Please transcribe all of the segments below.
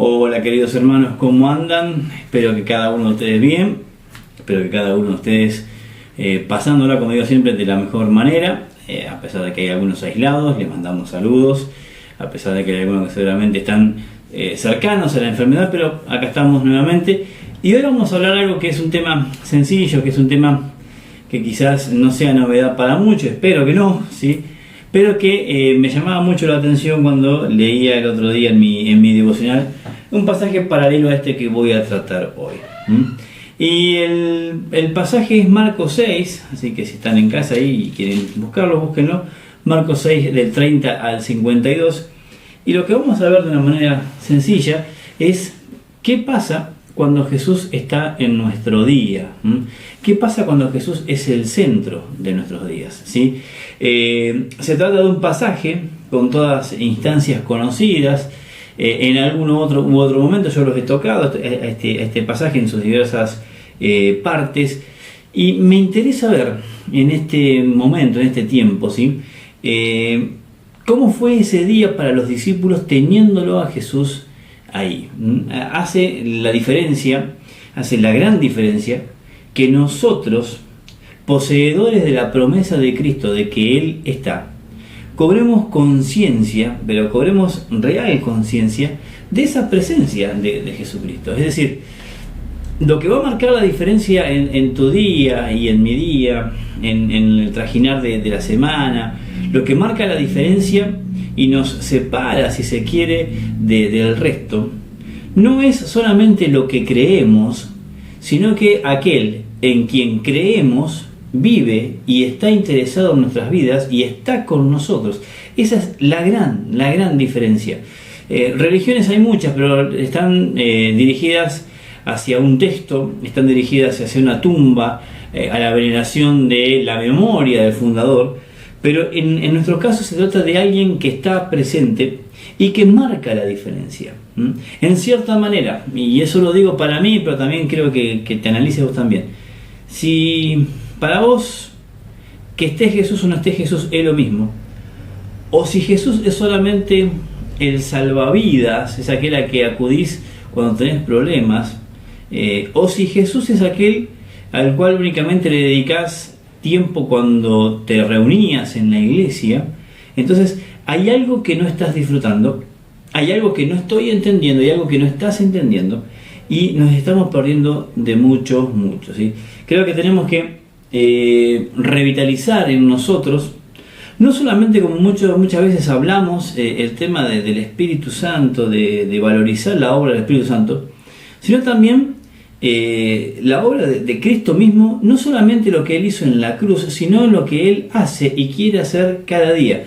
Hola queridos hermanos, ¿cómo andan? Espero que cada uno de ustedes bien, espero que cada uno de ustedes pasándola, como digo siempre, de la mejor manera, a pesar de que hay algunos aislados, les mandamos saludos, a pesar de que hay algunos que seguramente están cercanos a la enfermedad, pero acá estamos nuevamente y hoy vamos a hablar algo que es un tema sencillo, que es un tema que quizás no sea novedad para muchos, espero que no, ¿sí? Pero que me llamaba mucho la atención cuando leía el otro día en mi devocional un pasaje paralelo a este que voy a tratar hoy. Y el pasaje es Marcos 6, así que si están en casa ahí y quieren buscarlo, búsquenlo. Marcos 6 del 30 al 52. Y lo que vamos a ver de una manera sencilla es qué pasa cuando Jesús está en nuestro día. ¿Qué pasa cuando Jesús es el centro de nuestros días? ¿Sí? Se trata de un pasaje con todas instancias conocidas. En algún otro momento yo los he tocado, este pasaje en sus diversas partes. Y me interesa ver en este momento, en este tiempo, ¿sí? ¿Cómo fue ese día para los discípulos teniéndolo a Jesús ahí? Hace la gran diferencia que nosotros, poseedores de la promesa de Cristo de que Él está, cobremos conciencia, pero cobremos real conciencia de esa presencia de Jesucristo. Es decir, lo que va a marcar la diferencia en tu día y en mi día, en el trajinar de la semana, lo que marca la diferencia y nos separa, si se quiere, del resto, no es solamente lo que creemos, sino que aquel en quien creemos vive y está interesado en nuestras vidas y está con nosotros. Esa es la gran diferencia. Religiones hay muchas, pero están dirigidas hacia un texto, están dirigidas hacia una tumba, a la veneración de la memoria del fundador, pero en nuestro caso se trata de alguien que está presente y que marca la diferencia. En cierta manera, y eso lo digo para mí, pero también creo que te analices vos también. Si para vos que esté Jesús o no esté Jesús es lo mismo, o si Jesús es solamente el salvavidas, es aquel a que acudís cuando tenés problemas, o si Jesús es aquel al cual únicamente le dedicás tiempo cuando te reunías en la iglesia, entonces hay algo que no estás disfrutando, hay algo que no estoy entendiendo, hay algo que no estás entendiendo y nos estamos perdiendo de mucho, ¿sí? Creo que tenemos que revitalizar en nosotros, no solamente como muchas veces hablamos el tema del Espíritu Santo, de valorizar la obra del Espíritu Santo, sino también la obra de Cristo mismo, no solamente lo que Él hizo en la cruz, sino lo que Él hace y quiere hacer cada día.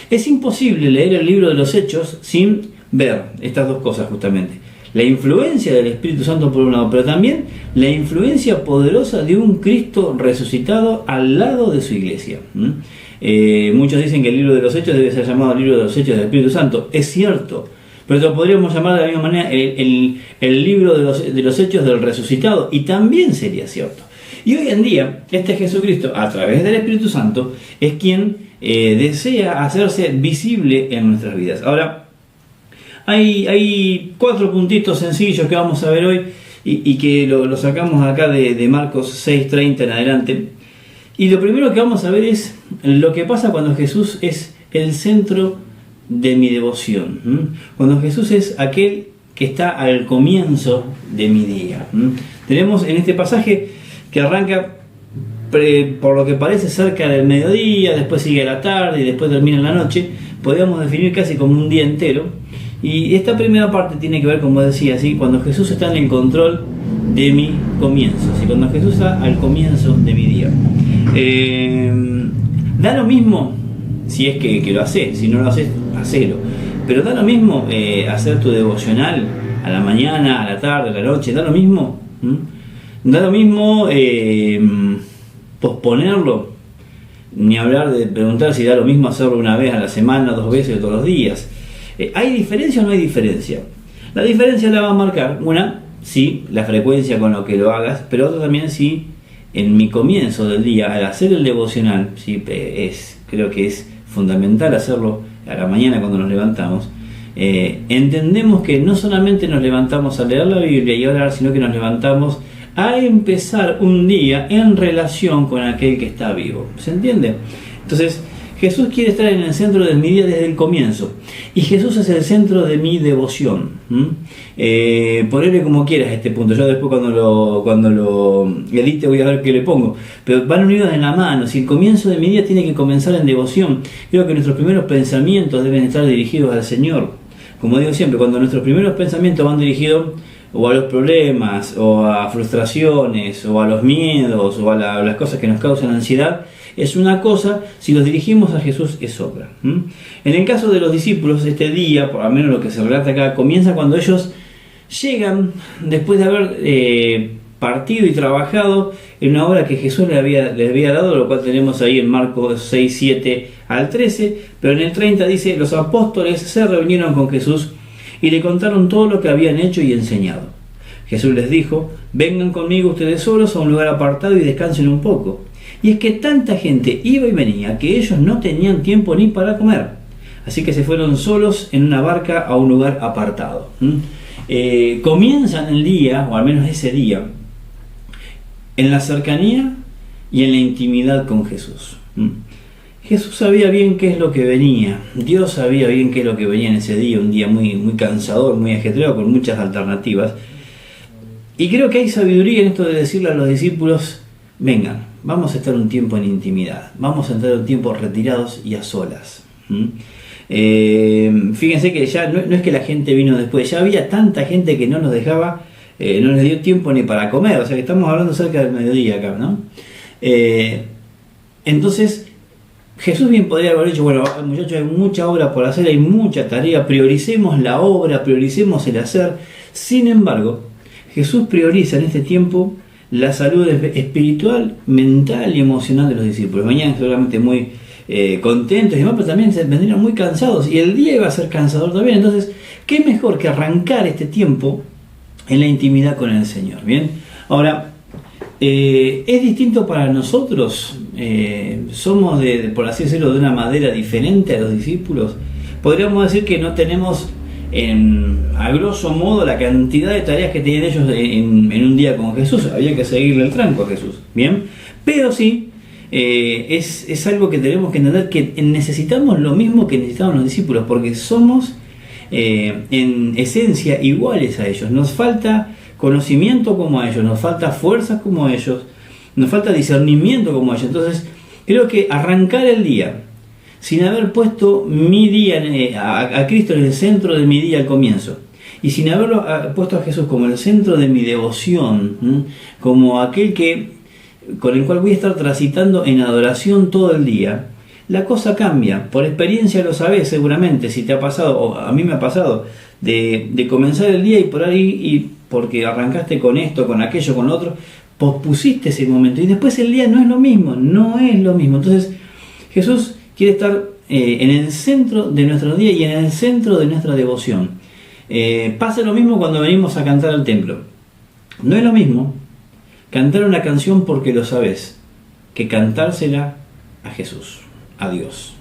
Es imposible leer el libro de los Hechos sin ver estas dos cosas justamente. La influencia del Espíritu Santo por un lado, pero también la influencia poderosa de un Cristo resucitado al lado de su iglesia. Muchos dicen que el libro de los Hechos debe ser llamado el libro de los Hechos del Espíritu Santo. Es cierto, pero lo podríamos llamar de la misma manera el libro de los Hechos del resucitado, y también sería cierto. Y hoy en día, este Jesucristo, a través del Espíritu Santo, es quien desea hacerse visible en nuestras vidas. Ahora, hay 4 puntitos sencillos que vamos a ver hoy y que lo sacamos acá de Marcos 6:30 en adelante. Y lo primero que vamos a ver es lo que pasa cuando Jesús es el centro de mi devoción. Cuando Jesús es aquel que está al comienzo de mi día. Tenemos en este pasaje que arranca por lo que parece cerca del mediodía, después sigue a la tarde y después termina en la noche. Podríamos definir casi como un día entero. Y esta primera parte tiene que ver, como decía, ¿sí? Cuando Jesús está en el control de mi comienzo, ¿sí? Cuando Jesús está al comienzo de mi día. Da lo mismo si es que lo haces, si no lo haces, hacelo. Pero da lo mismo hacer tu devocional a la mañana, a la tarde, a la noche, da lo mismo. Da lo mismo posponerlo, ni hablar de preguntar si da lo mismo hacerlo una vez a la semana, 2 veces, todos los días. ¿Hay diferencia o no hay diferencia? La diferencia la va a marcar, una, sí, la frecuencia con lo que lo hagas, pero otra también sí, en mi comienzo del día, al hacer el devocional, sí, creo que es fundamental hacerlo a la mañana cuando nos levantamos, entendemos que no solamente nos levantamos a leer la Biblia y orar, sino que nos levantamos a empezar un día en relación con aquel que está vivo. ¿Se entiende? Entonces, Jesús quiere estar en el centro de mi día desde el comienzo. Y Jesús es el centro de mi devoción. Ponerle como quieras a este punto. Yo después cuando lo edite voy a ver qué le pongo. Pero van unidos en la mano. Si el comienzo de mi día tiene que comenzar en devoción, creo que nuestros primeros pensamientos deben estar dirigidos al Señor. Como digo siempre, cuando nuestros primeros pensamientos van dirigidos o a los problemas, o a frustraciones, o a los miedos, o a las cosas que nos causan ansiedad, es una cosa; si los dirigimos a Jesús es otra. En el caso de los discípulos, este día, por lo menos lo que se relata acá, comienza cuando ellos llegan después de haber partido y trabajado en una obra que Jesús les había dado, lo cual tenemos ahí en Marcos 6, 7 al 13, pero en el 30 dice: los apóstoles se reunieron con Jesús y le contaron todo lo que habían hecho y enseñado. Jesús les dijo: vengan conmigo ustedes solos a un lugar apartado y descansen un poco. Y es que tanta gente iba y venía que ellos no tenían tiempo ni para comer. Así que se fueron solos en una barca a un lugar apartado. Comienzan el día, o al menos ese día, en la cercanía y en la intimidad con Jesús. Jesús sabía bien qué es lo que venía. Dios sabía bien qué es lo que venía en ese día, un día muy, muy cansador, muy ajetreado, con muchas alternativas. Y creo que hay sabiduría en esto de decirle a los discípulos: vengan, vamos a estar un tiempo en intimidad, vamos a estar un tiempo retirados y a solas. Fíjense que ya no es que la gente vino después, ya había tanta gente que no nos dejaba, no les dio tiempo ni para comer, o sea que estamos hablando cerca del mediodía acá, ¿no? Entonces, Jesús bien podría haber dicho: bueno, muchachos, hay mucha obra por hacer, hay mucha tarea, prioricemos la obra, prioricemos el hacer. Sin embargo, Jesús prioriza en este tiempo la salud espiritual, mental y emocional de los discípulos. Venían seguramente muy contentos y demás, pero también se vendrían muy cansados, y el día iba a ser cansador también. Entonces, ¿qué mejor que arrancar este tiempo en la intimidad con el Señor? Bien, ahora, ¿es distinto para nosotros? ¿Somos, por así decirlo, de una manera diferente a los discípulos? Podríamos decir que no tenemos, a grosso modo, la cantidad de tareas que tenían ellos en un día con Jesús. Había que seguirle el tranco a Jesús, ¿bien? Pero sí, es algo que tenemos que entender, que necesitamos lo mismo que necesitaban los discípulos, porque somos en esencia iguales a ellos. Nos falta conocimiento como ellos, nos falta fuerzas como ellos, nos falta discernimiento como ellos. Entonces, creo que arrancar el día sin haber puesto mi día, a Cristo en el centro de mi día al comienzo, y sin haberlo puesto a Jesús como el centro de mi devoción, como aquel con el cual voy a estar transitando en adoración todo el día, la cosa cambia. Por experiencia lo sabés seguramente, si te ha pasado, o a mí me ha pasado, de comenzar el día y por ahí, y porque arrancaste con esto, con aquello, con lo otro, pospusiste ese momento, y después el día no es lo mismo. Entonces, Jesús quiere estar en el centro de nuestro día y en el centro de nuestra devoción. Pasa lo mismo cuando venimos a cantar al templo. No es lo mismo cantar una canción porque lo sabes, que cantársela a Jesús, a Dios.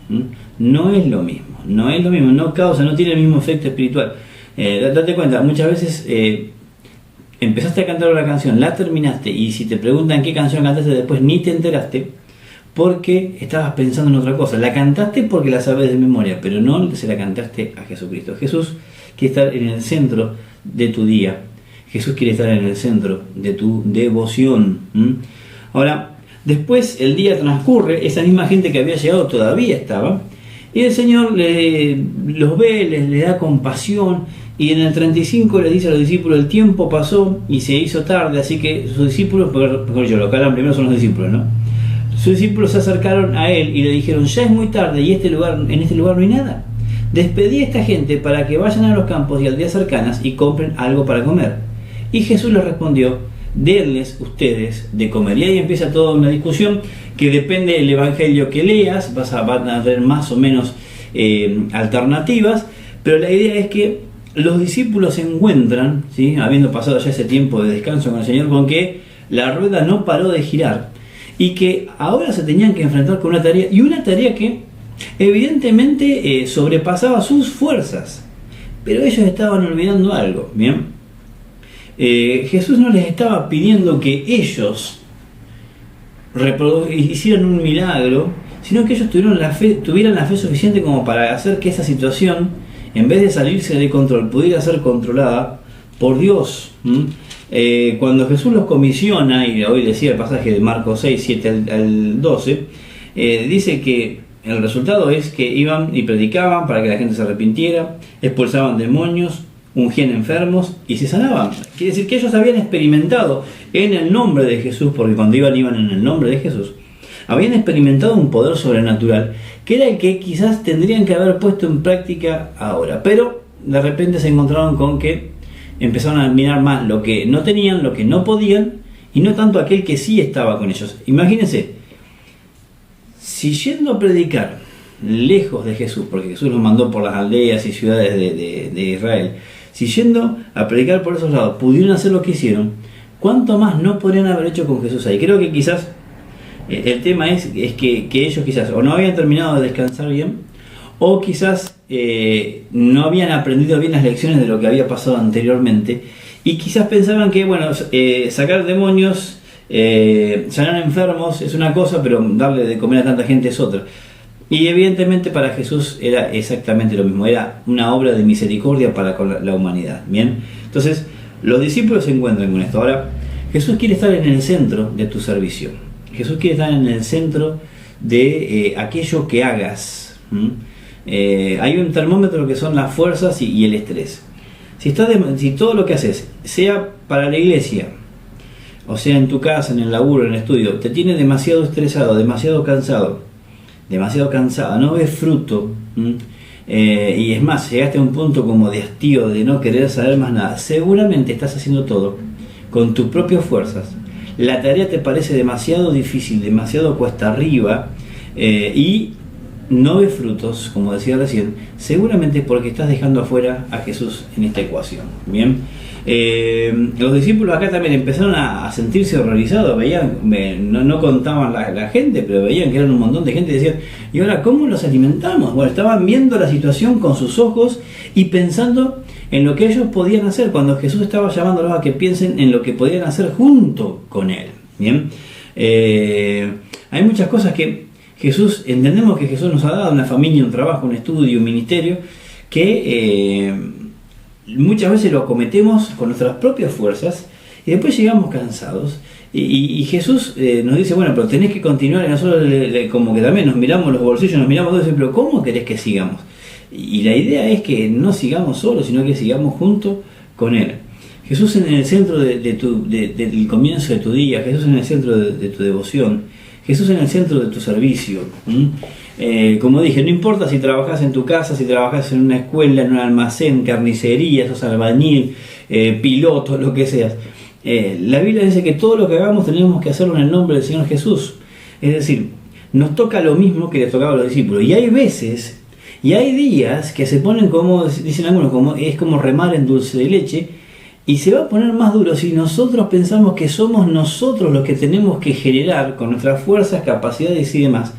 No es lo mismo, no causa, no tiene el mismo efecto espiritual. Date cuenta, muchas veces empezaste a cantar una canción, la terminaste, y si te preguntan qué canción cantaste después, ni te enteraste, porque estabas pensando en otra cosa. La cantaste porque la sabes de memoria, pero no se la cantaste a Jesucristo. Jesús quiere estar en el centro de tu día. Jesús quiere estar en el centro de tu devoción. Ahora, después el día transcurre, esa misma gente que había llegado todavía estaba, y el Señor los ve, les da compasión, y en el 35 le dice a los discípulos: el tiempo pasó y se hizo tarde, así que sus discípulos, mejor dicho, lo que hablan primero son los discípulos, ¿no? Sus discípulos se acercaron a él y le dijeron: ya es muy tarde y en este lugar no hay nada. Despedí a esta gente para que vayan a los campos y aldeas cercanas y compren algo para comer. Y Jesús les respondió: denles ustedes de comer. Y ahí empieza toda una discusión que depende del evangelio que leas, van a tener más o menos alternativas, pero la idea es que los discípulos se encuentran, ¿sí?, habiendo pasado ya ese tiempo de descanso con el Señor, con que la rueda no paró de girar, y que ahora se tenían que enfrentar con una tarea, y una tarea que evidentemente sobrepasaba sus fuerzas. pero ellos estaban olvidando algo, ¿bien? Jesús no les estaba pidiendo que ellos hicieran un milagro, sino que ellos tuvieran la fe suficiente como para hacer que esa situación, en vez de salirse de control, pudiera ser controlada por Dios. Cuando Jesús los comisiona, y hoy decía el pasaje de Marcos 6, 7 al 12, dice que el resultado es que iban y predicaban para que la gente se arrepintiera, expulsaban demonios, ungían enfermos y se sanaban. Quiere decir que ellos habían experimentado en el nombre de Jesús, porque cuando iban en el nombre de Jesús, habían experimentado un poder sobrenatural que era el que quizás tendrían que haber puesto en práctica ahora, pero de repente se encontraron con que empezaron a admirar más lo que no tenían, lo que no podían, y no tanto aquel que sí estaba con ellos. Imagínense, si yendo a predicar lejos de Jesús, porque Jesús los mandó por las aldeas y ciudades de Israel, si yendo a predicar por esos lados pudieron hacer lo que hicieron, ¿cuánto más no podrían haber hecho con Jesús ahí? Creo que quizás el tema es que ellos quizás o no habían terminado de descansar bien, o quizás no habían aprendido bien las lecciones de lo que había pasado anteriormente, y quizás pensaban que, bueno, sacar demonios, sanar enfermos es una cosa, pero darle de comer a tanta gente es otra. Y evidentemente para Jesús era exactamente lo mismo, era una obra de misericordia para con la humanidad. Bien, entonces los discípulos se encuentran con esto. Ahora, Jesús quiere estar en el centro de tu servicio. Jesús quiere estar en el centro de aquello que hagas. Hay un termómetro que son las fuerzas y el estrés. Si todo lo que haces, sea para la iglesia, o sea en tu casa, en el laburo, en el estudio, te tiene demasiado estresado, demasiado cansada, no ves fruto, y es más, llegaste a un punto como de hastío, de no querer saber más nada, seguramente estás haciendo todo con tus propias fuerzas. La tarea te parece demasiado difícil, demasiado cuesta arriba, y no ves frutos, como decía recién, seguramente porque estás dejando afuera a Jesús en esta ecuación. Bien, los discípulos acá también empezaron a sentirse horrorizados, veían, no contaban la gente, pero veían que eran un montón de gente y decían, ¿y ahora cómo los alimentamos? Bueno, estaban viendo la situación con sus ojos y pensando en lo que ellos podían hacer, cuando Jesús estaba llamándolos a que piensen en lo que podían hacer junto con Él. Bien, hay muchas cosas que entendemos que Jesús nos ha dado, una familia, un trabajo, un estudio, un ministerio, que muchas veces lo acometemos con nuestras propias fuerzas y después llegamos cansados. Y Jesús nos dice, bueno, pero tenés que continuar, y nosotros como que también nos miramos los bolsillos, nos miramos todos y decimos, pero ¿cómo querés que sigamos? Y la idea es que no sigamos solos, sino que sigamos junto con Él. Jesús en el centro del comienzo de tu día, Jesús en el centro de tu devoción, Jesús en el centro de tu servicio. Como dije, no importa si trabajas en tu casa, si trabajas en una escuela, en un almacén, carnicería, sos albañil, piloto, lo que seas. La Biblia dice que todo lo que hagamos tenemos que hacerlo en el nombre del Señor Jesús. Es decir, nos toca lo mismo que les tocaba a los discípulos. Y hay veces, y hay días que se ponen como, dicen algunos, es como remar en dulce de leche, y se va a poner más duro si nosotros pensamos que somos nosotros los que tenemos que generar con nuestras fuerzas, capacidades y demás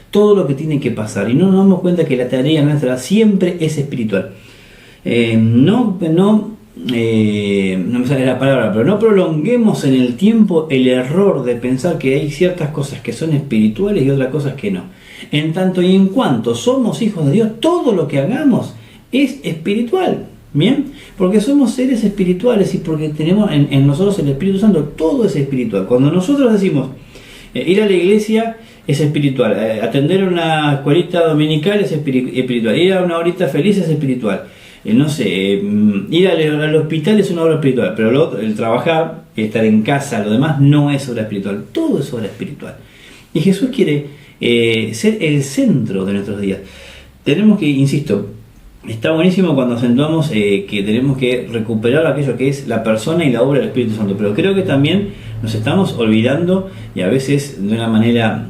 todo lo que tiene que pasar, y no nos damos cuenta que la tarea nuestra siempre es espiritual. No me sale la palabra, pero no prolonguemos en el tiempo el error de pensar que hay ciertas cosas que son espirituales y otras cosas que no. En tanto y en cuanto somos hijos de Dios, todo lo que hagamos es espiritual. Bien, porque somos seres espirituales y porque tenemos en nosotros el Espíritu Santo, todo es espiritual. Cuando nosotros decimos ir a la iglesia es espiritual, atender una escuelita dominical es espiritual, ir a una horita feliz es espiritual, ir al hospital es una obra espiritual, pero el trabajar, estar en casa, lo demás no es obra espiritual, todo es obra espiritual. Y Jesús quiere ser el centro de nuestros días. Tenemos que, insisto, está buenísimo cuando acentuamos que tenemos que recuperar aquello que es la persona y la obra del Espíritu Santo, pero creo que también nos estamos olvidando, y a veces de una manera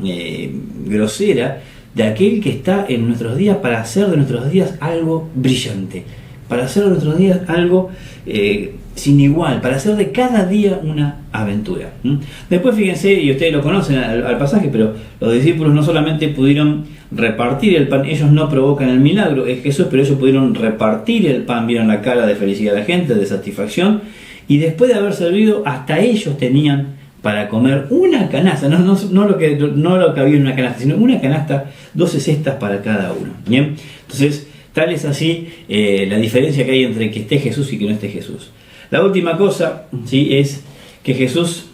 grosera, de aquel que está en nuestros días para hacer de nuestros días algo brillante, para hacer de nuestros días algo sin igual, para hacer de cada día una aventura. Después fíjense, y ustedes lo conocen al pasaje, pero los discípulos no solamente pudieron repartir el pan, ellos no provocan el milagro, es Jesús, pero ellos pudieron repartir el pan, vieron la cara de felicidad de la gente, de satisfacción, y después de haber servido, hasta ellos tenían para comer una canasta, no lo que había en una canasta, sino una canasta, 12 cestas para cada uno. ¿Bien? Entonces, tal es así la diferencia que hay entre que esté Jesús y que no esté Jesús. La última cosa, ¿sí?, es que Jesús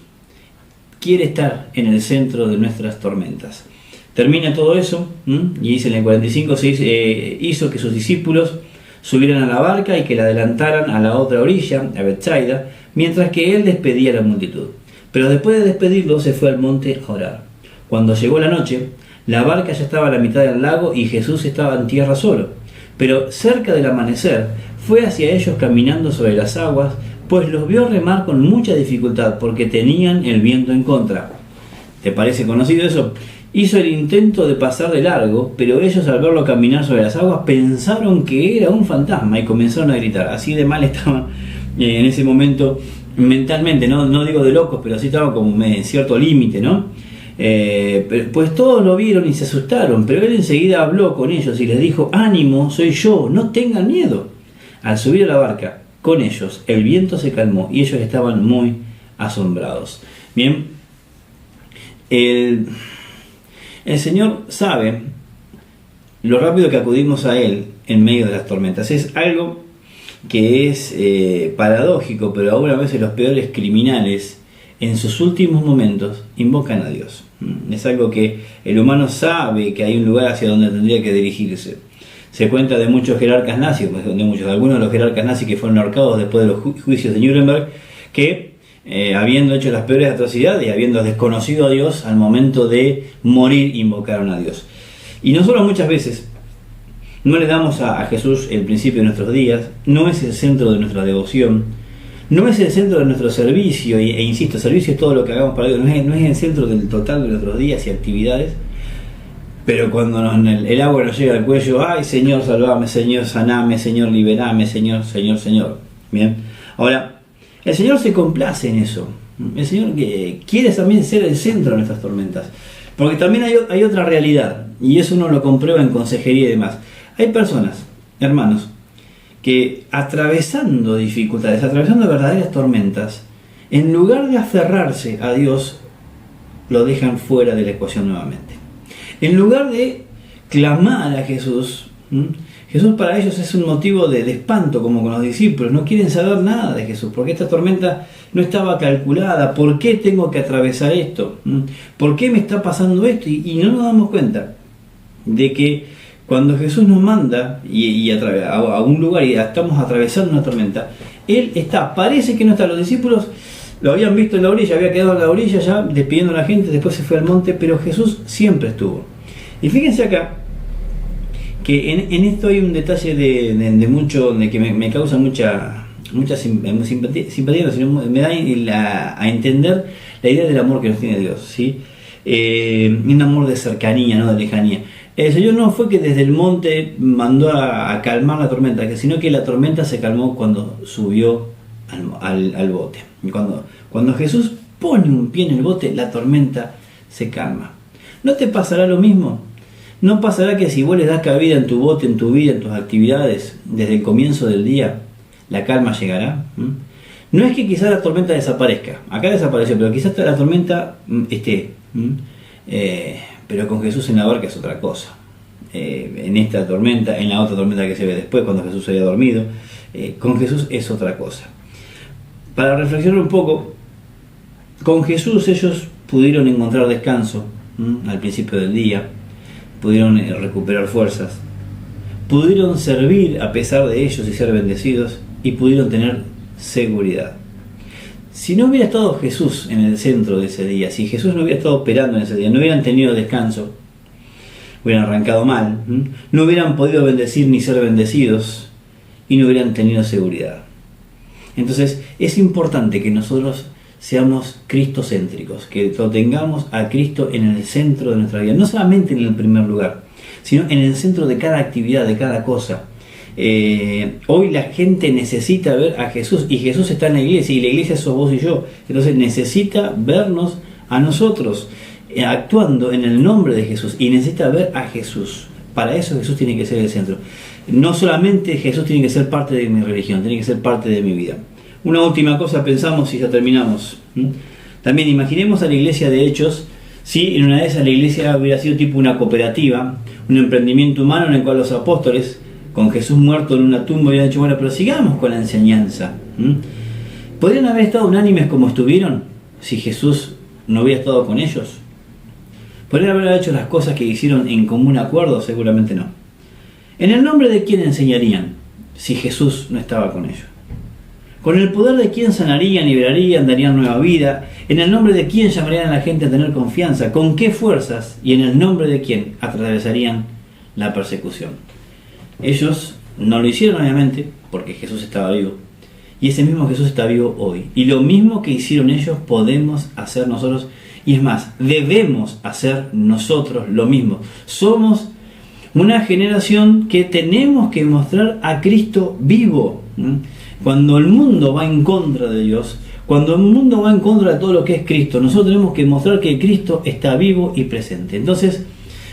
quiere estar en el centro de nuestras tormentas. Termina todo eso, y dice en el 45, hizo que sus discípulos subieran a la barca y que la adelantaran a la otra orilla, a Betsaida, mientras que él despedía a la multitud. Pero después de despedirlo se fue al monte a orar. Cuando llegó la noche, la barca ya estaba a la mitad del lago y Jesús estaba en tierra solo. Pero cerca del amanecer fue hacia ellos caminando sobre las aguas, pues los vio remar con mucha dificultad porque tenían el viento en contra. ¿Te parece conocido eso? Hizo el intento de pasar de largo, pero ellos al verlo caminar sobre las aguas pensaron que era un fantasma y comenzaron a gritar. Así de mal estaban en ese momento mentalmente, no digo de locos, pero sí estaban como en cierto límite, ¿no? Pues todos lo vieron y se asustaron, pero él enseguida habló con ellos y les dijo: ánimo, soy yo, no tengan miedo. Al subir a la barca con ellos, el viento se calmó y ellos estaban muy asombrados. Bien, el Señor sabe lo rápido que acudimos a Él en medio de las tormentas. Es algo que es paradójico, pero aún a veces los peores criminales en sus últimos momentos invocan a Dios. Es algo que el humano sabe que hay un lugar hacia donde tendría que dirigirse. Se cuenta de muchos jerarcas nazis, algunos de los jerarcas nazis que fueron ahorcados después de los juicios de Nuremberg, que habiendo hecho las peores atrocidades y habiendo desconocido a Dios, al momento de morir invocaron a Dios. Y nosotros muchas veces no le damos a Jesús el principio de nuestros días, no es el centro de nuestra devoción, no es el centro de nuestro servicio, e insisto, servicio es todo lo que hagamos para Dios, no es el centro del total de nuestros días y actividades, pero cuando el agua nos llega al cuello, ay Señor, salvame, Señor, saname, Señor, liberame, Señor, Señor, Señor. Bien, ahora, el Señor se complace en eso, el Señor quiere también ser el centro de nuestras tormentas, porque también hay otra realidad, y eso uno lo comprueba en consejería y demás. Hay personas, hermanos, que atravesando dificultades, atravesando verdaderas tormentas, en lugar de aferrarse a Dios, lo dejan fuera de la ecuación nuevamente. En lugar de clamar a Jesús, Jesús para ellos es un motivo de espanto, como con los discípulos. No quieren saber nada de Jesús, porque esta tormenta no estaba calculada. ¿Por qué tengo que atravesar esto? ¿Por qué me está pasando esto? Y no nos damos cuenta de que cuando Jesús nos manda a un lugar y estamos atravesando una tormenta, Él está, parece que no está. Los discípulos lo habían visto en la orilla, había quedado en la orilla ya despidiendo a la gente, después se fue al monte, pero Jesús siempre estuvo. Y fíjense acá que en esto hay un detalle de mucho, de que me causa mucha simpatía, no, sino me da a entender la idea del amor que nos tiene Dios, ¿sí? Un amor de cercanía, no de lejanía. El Señor no fue que desde el monte mandó a calmar la tormenta, sino que la tormenta se calmó cuando subió al bote. Y cuando Jesús pone un pie en el bote, la tormenta se calma. ¿No te pasará lo mismo? ¿No pasará que si vos le das cabida en tu bote, en tu vida, en tus actividades, desde el comienzo del día, la calma llegará? No es que quizás la tormenta desaparezca. Acá desapareció, pero quizás la tormenta esté. Pero con Jesús en la barca es otra cosa. En esta tormenta, en la otra tormenta que se ve después, cuando Jesús había dormido, con Jesús es otra cosa. Para reflexionar un poco, con Jesús ellos pudieron encontrar descanso al principio del día, pudieron recuperar fuerzas, pudieron servir a pesar de ellos y ser bendecidos, y pudieron tener seguridad. Si no hubiera estado Jesús en el centro de ese día, si Jesús no hubiera estado operando en ese día, no hubieran tenido descanso, hubieran arrancado mal, no hubieran podido bendecir ni ser bendecidos, y no hubieran tenido seguridad. Entonces es importante que nosotros seamos cristocéntricos, que lo tengamos a Cristo en el centro de nuestra vida, no solamente en el primer lugar, sino en el centro de cada actividad, de cada cosa. Hoy la gente necesita ver a Jesús, y Jesús está en la iglesia, y la iglesia sos vos y yo. Entonces necesita vernos a nosotros actuando en el nombre de Jesús, y necesita ver a Jesús. Para eso Jesús tiene que ser el centro. No solamente Jesús tiene que ser parte de mi religión, tiene que ser parte de mi vida. Una última cosa pensamos y ya terminamos. También imaginemos a la iglesia de Hechos, si en una de esas la iglesia hubiera sido tipo una cooperativa, un emprendimiento humano en el cual los apóstoles, con Jesús muerto en una tumba, hubieran dicho, bueno, pero sigamos con la enseñanza. ¿Podrían haber estado unánimes como estuvieron si Jesús no hubiera estado con ellos? ¿Podrían haber hecho las cosas que hicieron en común acuerdo? Seguramente no. ¿En el nombre de quién enseñarían si Jesús no estaba con ellos? ¿Con el poder de quién sanarían, liberarían, darían nueva vida? ¿En el nombre de quién llamarían a la gente a tener confianza? ¿Con qué fuerzas? ¿Y en el nombre de quién atravesarían la persecución? Ellos no lo hicieron, obviamente, porque Jesús estaba vivo. Y ese mismo Jesús está vivo hoy. Y lo mismo que hicieron ellos podemos hacer nosotros. Y es más, debemos hacer nosotros lo mismo. Somos una generación que tenemos que mostrar a Cristo vivo. Cuando el mundo va en contra de Dios, cuando el mundo va en contra de todo lo que es Cristo, nosotros tenemos que mostrar que Cristo está vivo y presente. Entonces,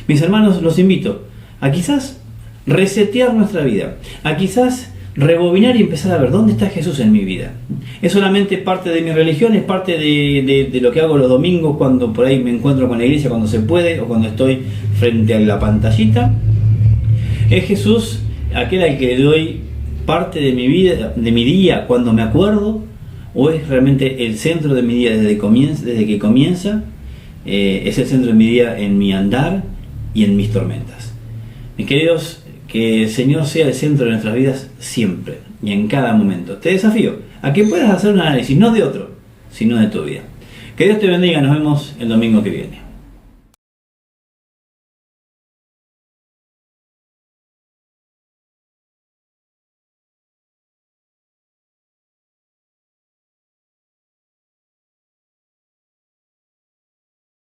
mis hermanos, los invito a quizás resetear nuestra vida, a quizás rebobinar y empezar a ver dónde está Jesús en mi vida. Es solamente parte de mi religión, es parte de lo que hago los domingos, cuando por ahí me encuentro con la iglesia, cuando se puede, o cuando estoy frente a la pantallita. Es Jesús aquel al que le doy parte de mi vida, de mi día, cuando me acuerdo, o es realmente el centro de mi día desde que comienza, es el centro de mi día en mi andar y en mis tormentas. Mis queridos, que el Señor sea el centro de nuestras vidas siempre y en cada momento. Te desafío a que puedas hacer un análisis, no de otro, sino de tu vida. Que Dios te bendiga, nos vemos el domingo que viene.